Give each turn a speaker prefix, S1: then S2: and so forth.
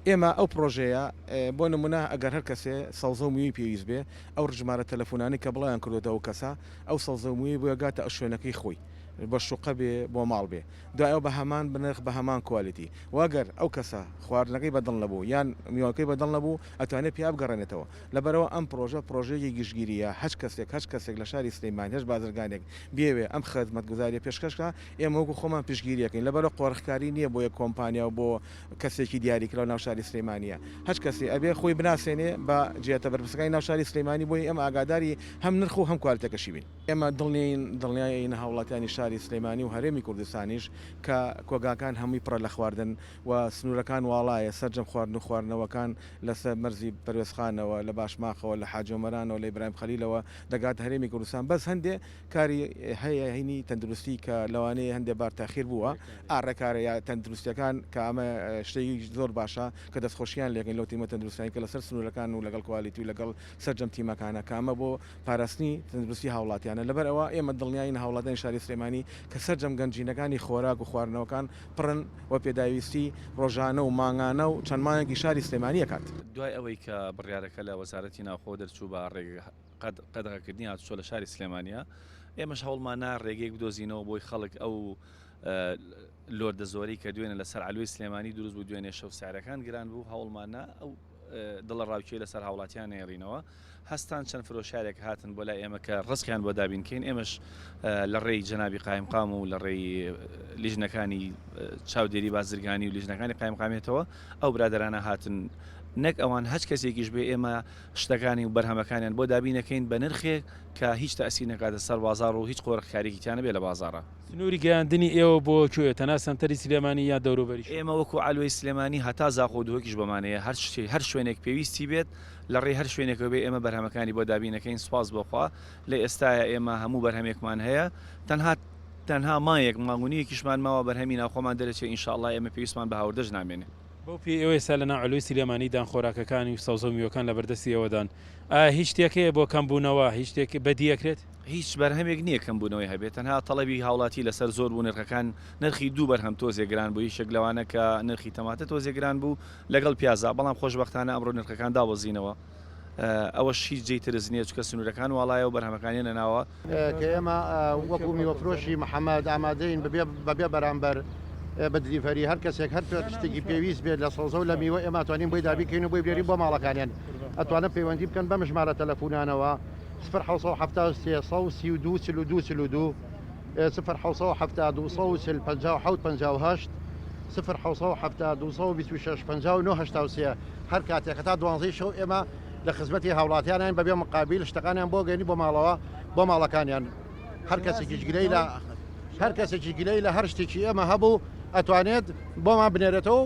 S1: ئێمە ئەو پرۆژەیە بۆ نمونە ئەگەر هەر کەسێ سەوزەمووی پێویست بێ ئەو ژمارە تەلەفۆنانی کە بڵیان کردوێتەوە کەسە ئەو سەوزەمووی بۆ گاتە ئەو شوێنەکەی خۆی بە شوقە بێ بۆ ماڵ بێ دوای ئەو بە هەمان بنرخ بە هەمان کوالیتی واگەر ئەو کەسە خواردنەکەی بەدڵ نەبوو یان میوەکەی بەدڵ نەبوو ئەتوانێت پیا بگەڕێنێتەوە لەبەرەوە ئەم پرۆژەیەکی گشتگیریە هەچ کەسێک لە شاری سلەیمان هێش بازرگانێک بێوێ ئەم خزمەتگوزاریە پێشکەشکە ئێمە وەکو خۆمان پشگیریەکەین لەبەرە قۆڕخکاری نییە بۆ یە کۆمپانیا و بۆ کەسێکی دیاریکراوە ناو شاری سلەیمانیە هەچ کەسی ئەبێ خۆی بناسێنێ بە جێتە بەرپرسەکانی ناو شاری سلەیمانی بۆی ئەمە ئاگاداری هەم نرخ و هەم کوالیتەکەشی بین ئێمە دڵنیایین هاوڵاتیانی شاری سلەیمانی و هەرێمی کوردستانیش کە کۆگاکان هەمووی پڕە لە خواردن و سنوورەکان واڵایە سەرجەم خواردن و خواردنەوەکان لەسەر مەرزی پەروێزخانەوە لە باشماخەوە لە حاجۆمەرانەوە لە ئیبراهیم خەلیلەوە دەگات هەرێمی کوردستان بەس هەندێ کاری هەیە هینی تەندروستی کە لەوانەیە هەندێ بار تاخیر بووە ئاڕێکارەیە تەندروستیەکان کە ئەمە شتێکی زۆر باشە کە دەستخۆشییان لێگەین لەو تیمە تەندروستانی کە لەسەر سنوورەکان و لەگەڵ کوالیتی و لەگەڵ سەرجەم تیمەکانە کامە بۆ پاراستنی تەندروستی هاوڵاتیانە لەبەر ئەوە ئێمە دڵنیاین هاوڵاتیانی شاری سلەیمانی کە سەرجەم گەنجینەکانی خۆراک و خواردنەوەکان پڕن و پێداویستی ڕۆژانە و مانگانە و چەند مانگێکی شاری سلەیمانی ئەکات
S2: دوای ئەوەی کە بڕیارەکە لە وەزارەتی ناوخۆ دەرچوو بە قەدەغەکردنی هاتوچۆ لە شاری سلێمانیا ئێمەش هەوڵمانە ڕێگەیەک بدۆزینەوە بۆی خەڵک ئەو لۆردە زۆری کە دوێنە لەسەر علوی سلێمانی دروست بوو دوێنێ شەو سعرەکان گران بوو هەوڵمانە ئەو دڵە ڕاوکێ لەسەر هاوڵاتیان نێڕینەوە هەستان چەند فرۆشارێک هاتن بۆ لای ئێمە کە ڕستیان بۆ دابینکەین ئێمەش لە ڕێی جەنابی قایمقام و لە ڕێی لیژنەکانی چاودێری بازرگانی و لیژنەکانی قایمقامێتەوە ئەو برادرانە هاتن نەک ئەوان هەچ کەسێکیش بێ ئێمە شتەکانی و بەرهەمەکانیان بۆ دابینەکەین بە نرخێک کە هیچ تەسی نەکاتە سەر بازار و هیچ قۆڕخکارێکیتیانە بێ لە بازارە
S3: سنووری گەیاندنی ئێوە بۆ کوێ تەنها سەنتەری سلێمانی یا دەوروبەری
S2: ئێمە وەکو علوەی سلێمانی هەتا زاخۆ دووەکیش بەمانەیە هەر شوێنێک پێویستی بێت لە ڕێی هەر شوێنێکەوە بێ ئێمە بەرهەمەکانی بۆ دابینەکەین سوپاس بۆخوا لە ئێستاە ئێمە هەموو بەرهەمێکمان هەیە تەنها مایەک ماگونیەکیشمان ماوە بەرهەمی ناوخۆمان دەرەچێت ئینشاءڵڵا ئێمە پێویستمان بە هاوردەژ نامێنێ
S3: بۆ پێی ئێوە ئێستا لە ناو علوی سلێمانیدان خۆراکەکانی و سەوزە و میوەکان لە بەردەستی ئێوەدان ئایا هیچ شتێکەیە بۆ کەمبوونەوە هیچ شتێک بەدیەکرێت
S2: هیچ بەرهەمێک نییە کەمبوونەوەی هەبێت تەنها تەڵەبی هاوڵاتی لەسەر زۆر بوو نرخەکان نرخی دوو بەرهەم تۆزێگران بوو هیچ شەکلەوانە کە نرخی تەماتە تۆزێگران بوو لەگەڵ پیازا بەڵام خۆشبەختانە ئەمڕۆ نرخەکان داوەزینەوە ئەوەش هیچ جێترز نییە چکە سنوورەکان واڵایە و بەرهەمەکانی نەناوە
S4: کە ئێمە وەکو میوەفرۆشی محەممەد ئامادەین بەبێ بەرامبەر بە دلیڤەری هەر کەسێک هەر شتێکی پێویست بێت لە سەوزە و لە میوە ئێمە توانین بۆی دابیکەین و بۆی بێری بۆ ماڵەکانیان ئەتوانە پەیوەندی بکەن بەم ژمارە تەلەفۆنانەوە 1970 32 1970 هەر کاتێک تا دوانزەی شەو ئێمە لە خزمەتی هاوڵاتیانیان بەبێ مقابل شتەکانیان بۆ گەێنی بۆ ماڵەوە بۆ ماڵەکانیان هەر کەسێکی گلەی لە هەر شتێکی ئێمە هەبوو ئەتوانێت بۆمان بنێرێتەوە